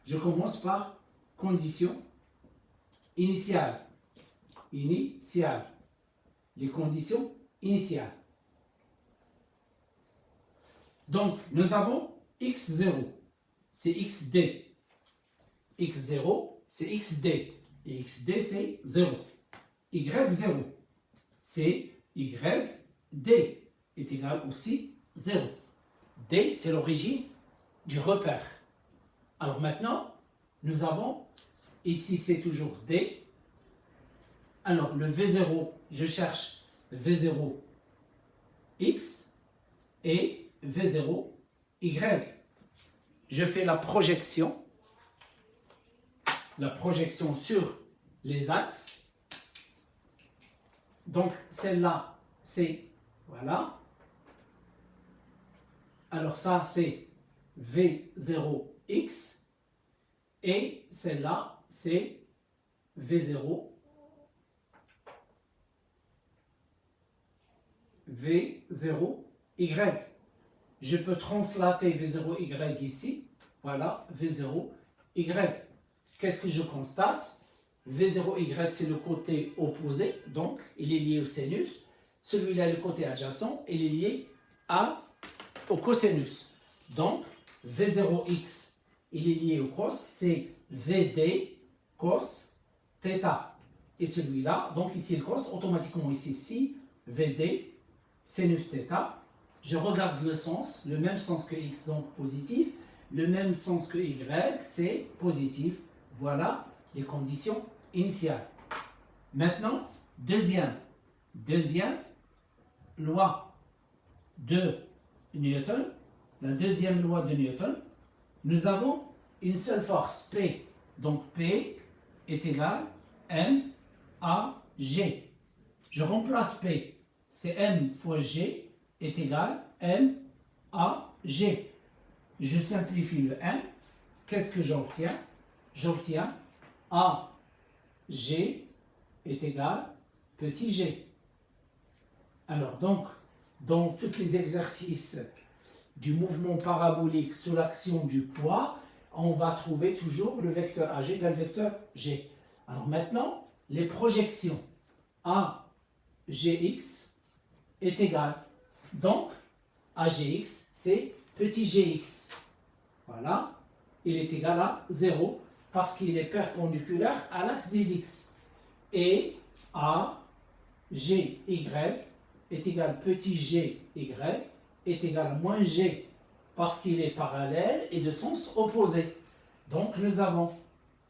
je commence par condition initiale. Initiale. Les conditions initiales. Donc nous avons x0, c'est xd. x0, c'est xd. Et xd, c'est 0. y0, c'est yd est égal aussi 0. D, c'est l'origine du repère. Alors maintenant, nous avons, ici c'est toujours D. Alors le V0, je cherche V0 X et V0 Y. Je fais la projection sur les axes. Donc celle-là, c'est, voilà. Alors ça, c'est V0X. Et celle-là, c'est V0. V0Y. Je peux translater V0Y ici. Voilà, V0Y. Qu'est-ce que je constate? V0Y, c'est le côté opposé, donc il est lié au sinus. Celui-là, le côté adjacent, il est lié au cosinus. Donc, V0X, il est lié au cos, c'est VD cos θ. Et celui-là, donc ici le cos, automatiquement ici, VD sinus θ. Je regarde le sens, le même sens que X, donc positif. Le même sens que Y, c'est positif. Voilà les conditions initiales. Maintenant, deuxième loi de Newton. La deuxième loi de Newton, nous avons une seule force, P. Donc P est égal à M à G. Je remplace P, c'est M fois G est égal à M à G. Je simplifie le M. Qu'est-ce que j'obtiens? J'obtiens A G est égal à petit g. Alors donc, dans tous les exercices du mouvement parabolique sous l'action du poids, on va trouver toujours le vecteur AG égale vecteur G. Alors maintenant, les projections AGX est égal. Donc, AGX, c'est petit gx. Voilà, il est égal à 0 parce qu'il est perpendiculaire à l'axe des x. Et AGY est égal petit gy est égal à moins g parce qu'il est parallèle et de sens opposé. Donc nous avons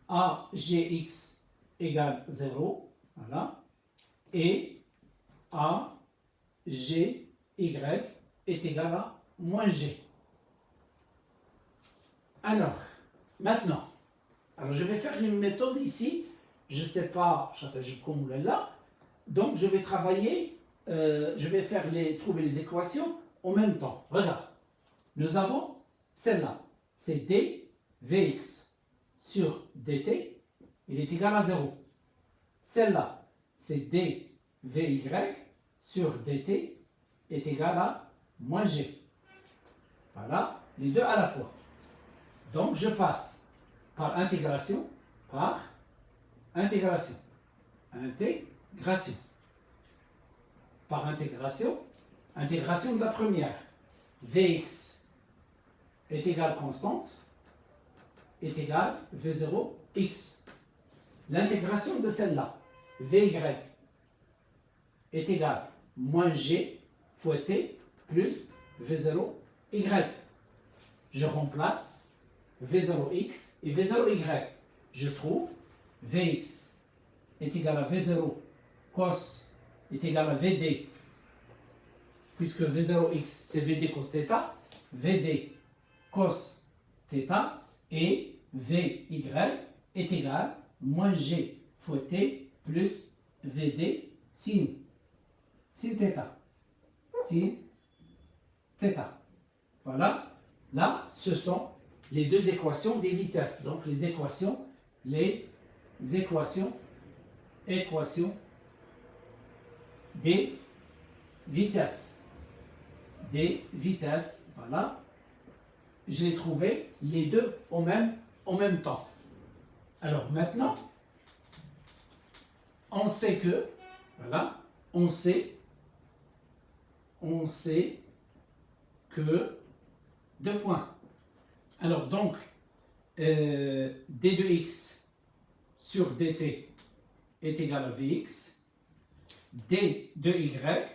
AGX égale 0, voilà, et AGY est égal à moins g. Alors, maintenant, je vais faire une méthode ici, je ne sais pas, comme là, donc je vais travailler, je vais trouver les équations en même temps. Regarde, nous avons celle-là, c'est dVx sur dt, il est égal à 0. Celle-là, c'est dVy sur dt est égal à moins g. Voilà, les deux à la fois. Donc je passe par intégration, par intégration, par intégration de la première. Vx est égal constante, est égal V0x. L'intégration de celle-là, Vy est égal moins g fois t plus V0y. Je remplace V0x et V0y. Je trouve Vx est égal à V0 cos est égal à Vd, puisque V0x c'est Vd cos θ, Vd cos θ et Vy est égal à moins g fois t plus Vd sin θ. Sin θ. Voilà, là ce sont les deux équations des vitesses. Donc les équations des vitesses. Des vitesses, voilà. Je l'ai trouvé les deux en même temps. Alors maintenant, on sait que, voilà, on sait que deux points. Alors donc, d2x sur dt est égal à vx, d2y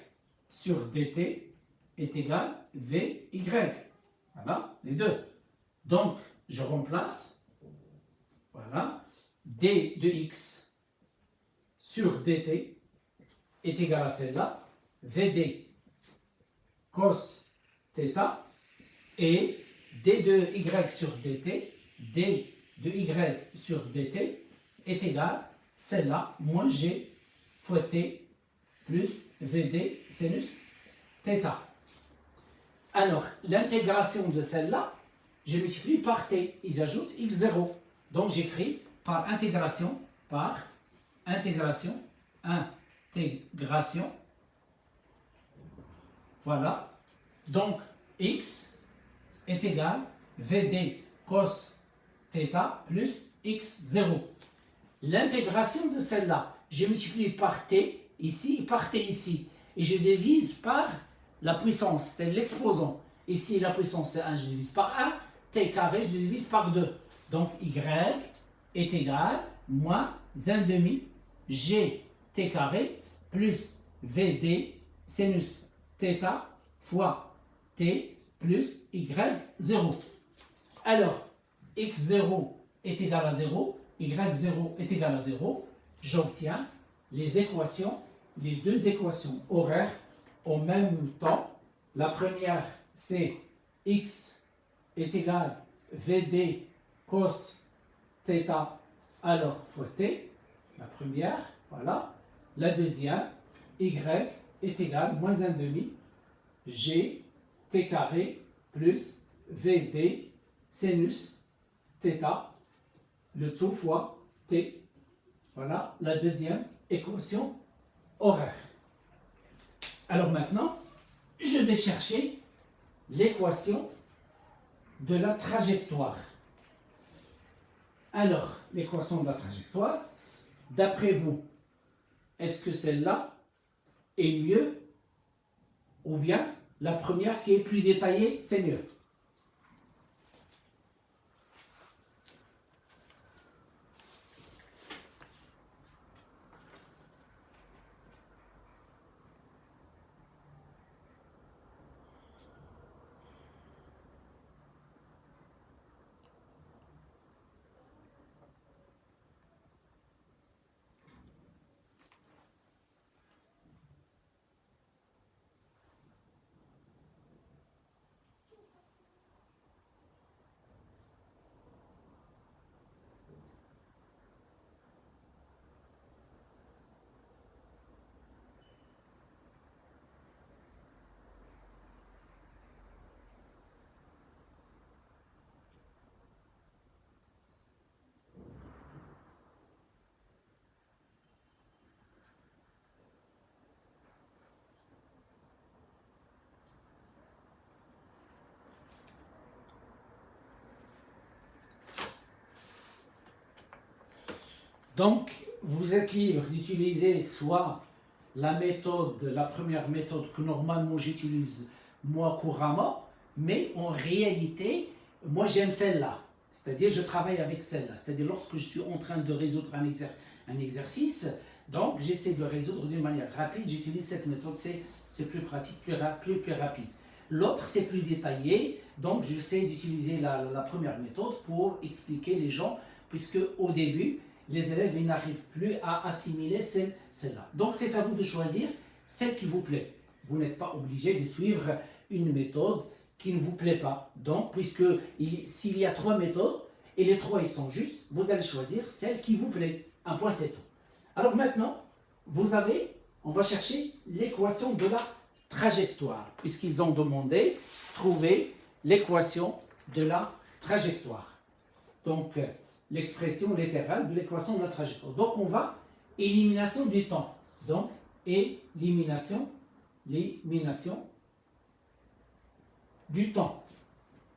sur dt est égal à vy. Voilà, les deux. Donc, je remplace, voilà, d de x sur dt est égal à celle-là, vd cos θ, et d de y sur dt, d de y sur dt est égal à celle-là, moins g fois t plus vd sinus θ. Alors, l'intégration de celle-là, je multiplie par t, et j'ajoute x0. Donc, j'écris par intégration, voilà. Donc, x est égal à vd cos θ plus x0. L'intégration de celle-là, je multiplie par t ici et par t ici. Et je divise par la puissance, c'est l'exposant. Ici, la puissance c'est 1, je divise par 1. T carré, je divise par 2. Donc, y est égal à moins 1 demi g t carré plus vd sinus θ fois t plus y0. Alors, x0 est égal à 0, y0 est égal à 0. J'obtiens les équations, les deux équations horaires en même temps. La première, c'est x est égal à vd cos θ alors fois t. La première, voilà. La deuxième, y est égal à moins 1 demi g t carré plus vd sinus θ, le tout fois t. Voilà la deuxième équation horaire. Alors maintenant, je vais chercher l'équation de la trajectoire. Alors, l'équation de la trajectoire, d'après vous, est-ce que celle-là est mieux ou bien la première qui est plus détaillée, c'est mieux? Donc, vous êtes libre d'utiliser soit la première méthode que normalement j'utilise moi couramment, mais en réalité, moi j'aime celle-là. C'est-à-dire, je travaille avec celle-là. C'est-à-dire, lorsque je suis en train de résoudre un exercice, donc j'essaie de le résoudre d'une manière rapide, j'utilise cette méthode, c'est plus pratique, plus rapide. L'autre, c'est plus détaillé, donc j'essaie d'utiliser la première méthode pour expliquer les gens, puisque au début, les élèves n'arrivent plus à assimiler celle-là. Donc, c'est à vous de choisir celle qui vous plaît. Vous n'êtes pas obligé de suivre une méthode qui ne vous plaît pas. Donc, puisque s'il y a 3 méthodes, et les 3 ils sont justes, vous allez choisir celle qui vous plaît. Un point, c'est tout. Alors maintenant, on va chercher l'équation de la trajectoire, puisqu'ils ont demandé trouver l'équation de la trajectoire. Donc, l'expression littérale de l'équation de la trajectoire. Donc, on va élimination du temps. Donc, élimination élimination du temps.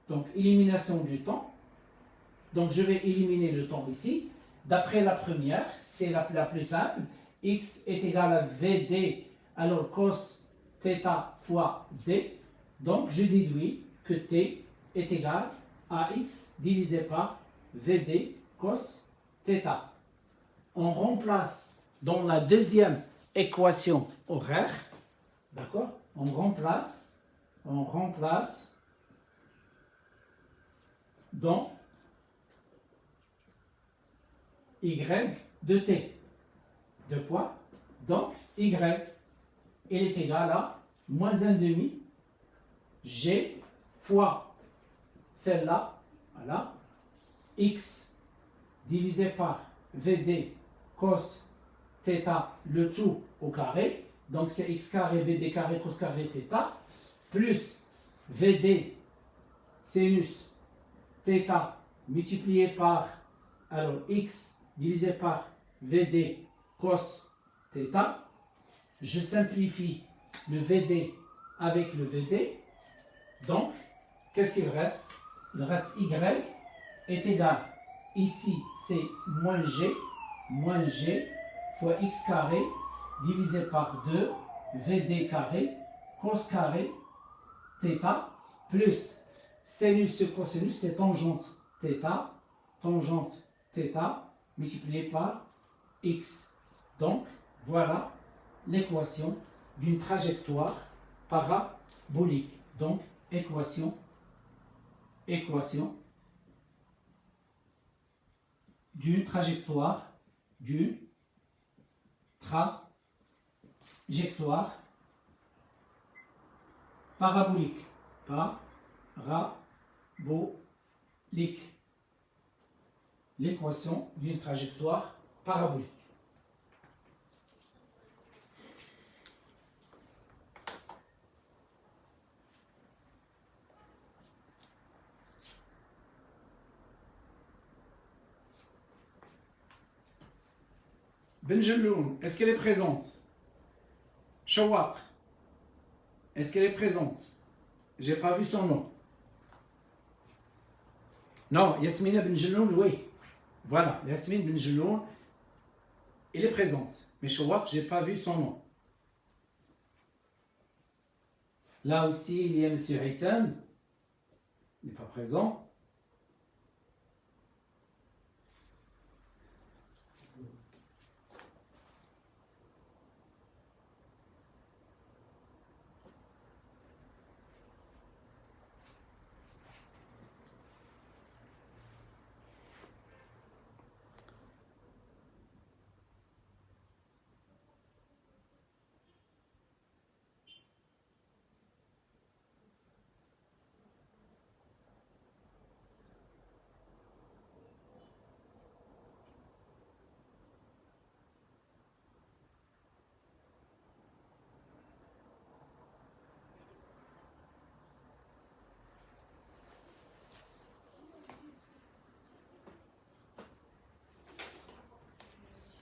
Donc, élimination du temps. Donc, je vais éliminer le temps ici. D'après la première, c'est la plus simple. X est égal à VD, alors cos θ fois D. Donc, je déduis que T est égal à X divisé par VD cos θ. On remplace dans la deuxième équation horaire, d'accord? On remplace dans Y de T. De quoi? Donc, Y, il est égal à moins 1,5 G fois celle-là, voilà, X divisé par VD cos θ, le tout au carré. Donc, c'est X carré, VD carré, cos carré, θ, plus VD sinus θ multiplié par, alors, X divisé par VD cos θ. Je simplifie le VD avec le VD. Donc, qu'est-ce qu'il reste? Il reste Y est égal, ici c'est moins G fois X carré divisé par 2 VD carré cos carré θ plus sinus sur cosinus, c'est tangente θ multiplié par X. Donc, voilà l'équation d'une trajectoire parabolique. Donc, équation d'une trajectoire parabolique. L'équation d'une trajectoire parabolique. Benjeloun, est-ce qu'elle est présente? Shawar, est-ce qu'elle est présente? J'ai pas vu son nom. Non, Yasmina Benjeloun, oui. Voilà, Yasmine Benjeloun, elle est présente. Mais Shawar, j'ai pas vu son nom. Là aussi, il y a M. Haytham. Il n'est pas présent.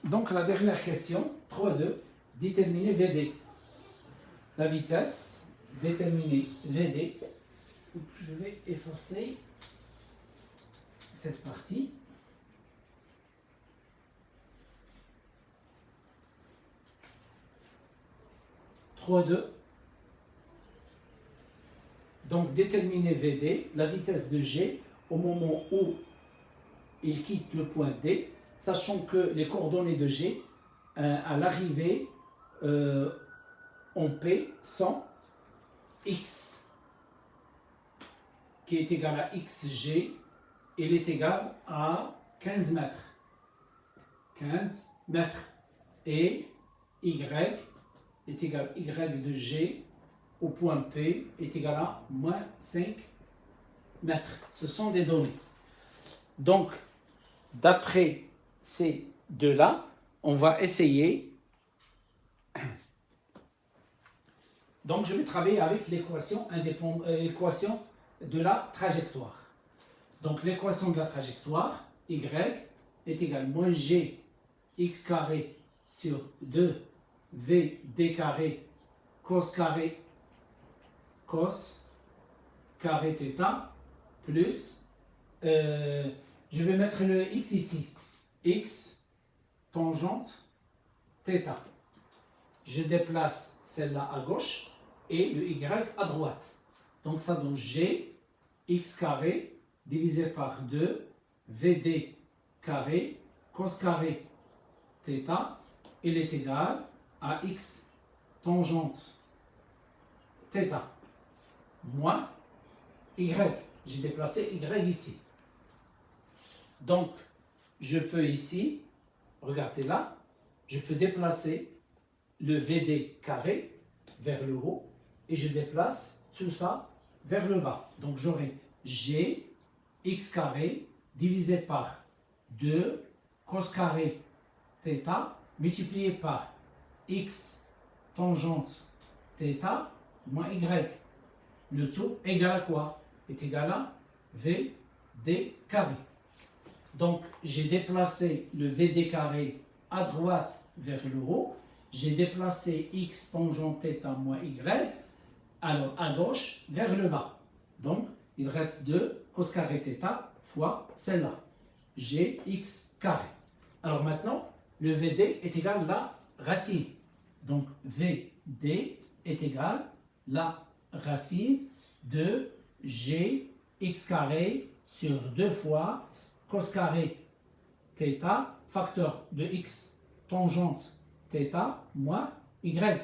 Donc, la dernière question, 3.2, déterminer VD. La vitesse, déterminer VD. Je vais effacer cette partie. Donc, déterminer VD, la vitesse de G au moment où il quitte le point D, sachant que les coordonnées de G à l'arrivée en P sont X, qui est égal à XG, il est égal à 15 mètres. 15 mètres. Et Y est égal à Y de G au point P est égal à moins 5 mètres. Ce sont des données. Donc, d'après ces deux-là, on va essayer. Donc, je vais travailler avec l'équation de la trajectoire. Donc, l'équation de la trajectoire, Y est égal à moins G x carré sur 2 V d carré cos carré θ plus, je vais mettre le x ici, x tangente θ. Je déplace celle-là à gauche et le y à droite. Donc ça donne g x carré divisé par 2 vd carré cos carré θ. Il est égal à x tangente θ moins y. J'ai déplacé y ici. Donc, je peux ici, regardez là, je peux déplacer le VD carré vers le haut et je déplace tout ça vers le bas. Donc, j'aurai G x carré divisé par 2 cos carré θ multiplié par x tangente θ moins y. Le tout égal à quoi? Est égal à VD carré. Donc, j'ai déplacé le VD carré à droite vers le haut. J'ai déplacé x tangente θ moins y, alors à gauche vers le bas. Donc, il reste 2 cos carré θ fois celle-là. Gx carré. Alors maintenant, le VD est égal à la racine. Donc, VD est égal à la racine de Gx carré sur 2 fois cos carré θ, facteur de x tangente θ moins y.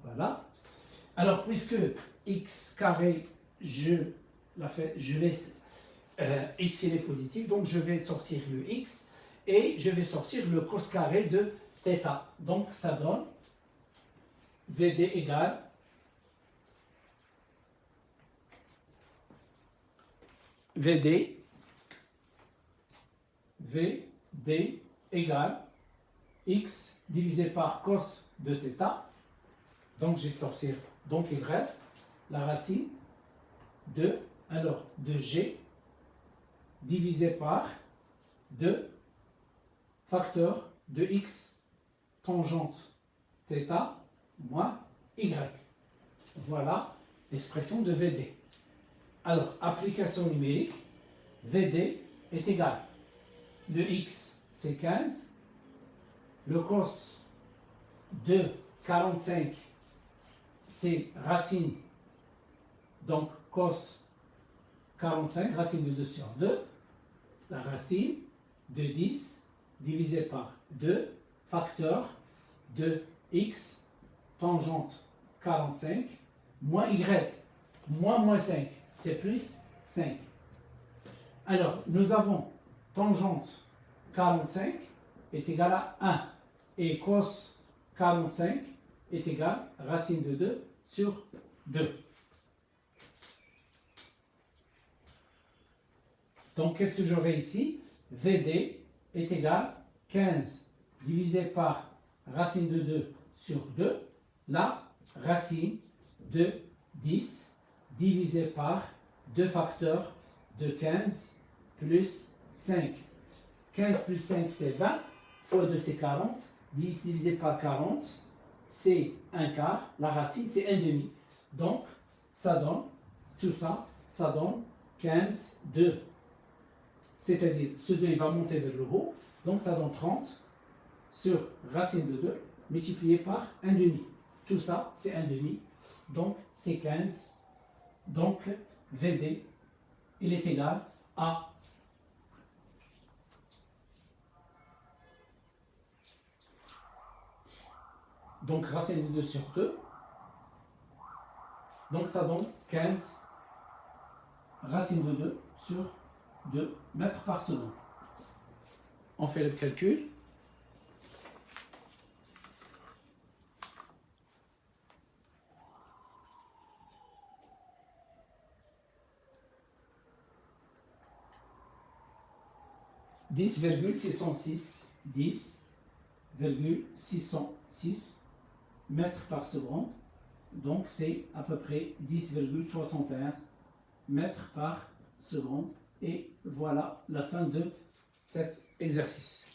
Voilà. Alors, puisque x carré, x il est positif, donc je vais sortir le x et je vais sortir le cos carré de θ. Donc, ça donne VD égale VD égale x divisé par cos de θ. Donc, je vais sortir. Donc, il reste la racine de G divisé par 2 facteur de x tangente θ moins y. Voilà l'expression de VD. Alors, application numérique, VD est égal. Le x, c'est 15. Le cos de 45, c'est racine. Donc, cos 45, racine de 2 sur 2. La racine de 10 divisé par 2, facteur de x tangente 45 moins y. Moins 5, c'est plus 5. Alors, nous avons tangente 45 est égal à 1 et cos 45 est égal à racine de 2 sur 2. Donc, qu'est-ce que j'aurai ici? VD est égal à 15 divisé par racine de 2 sur 2. La racine de 10 divisé par 2 facteurs de 15 plus 5. 15 plus 5, c'est 20, fois 2, c'est 40. 10 divisé par 40, c'est 1 quart. La racine, c'est 1 demi. Donc, ça donne, tout ça, ça donne 15, 2. C'est-à-dire, ce 2, il va monter vers le haut. Donc, ça donne 30 sur racine de 2, multiplié par 1 demi. Tout ça, c'est 1 demi. Donc, c'est 15. Donc, VD, il est égal à donc racine de 2 sur 2. Donc, ça donne 15 racine de 2 sur 2 mètres par seconde. On fait le calcul. Dix virgule 606 mètres par seconde. Donc, c'est à peu près 10,61 mètres par seconde. Et voilà la fin de cet exercice.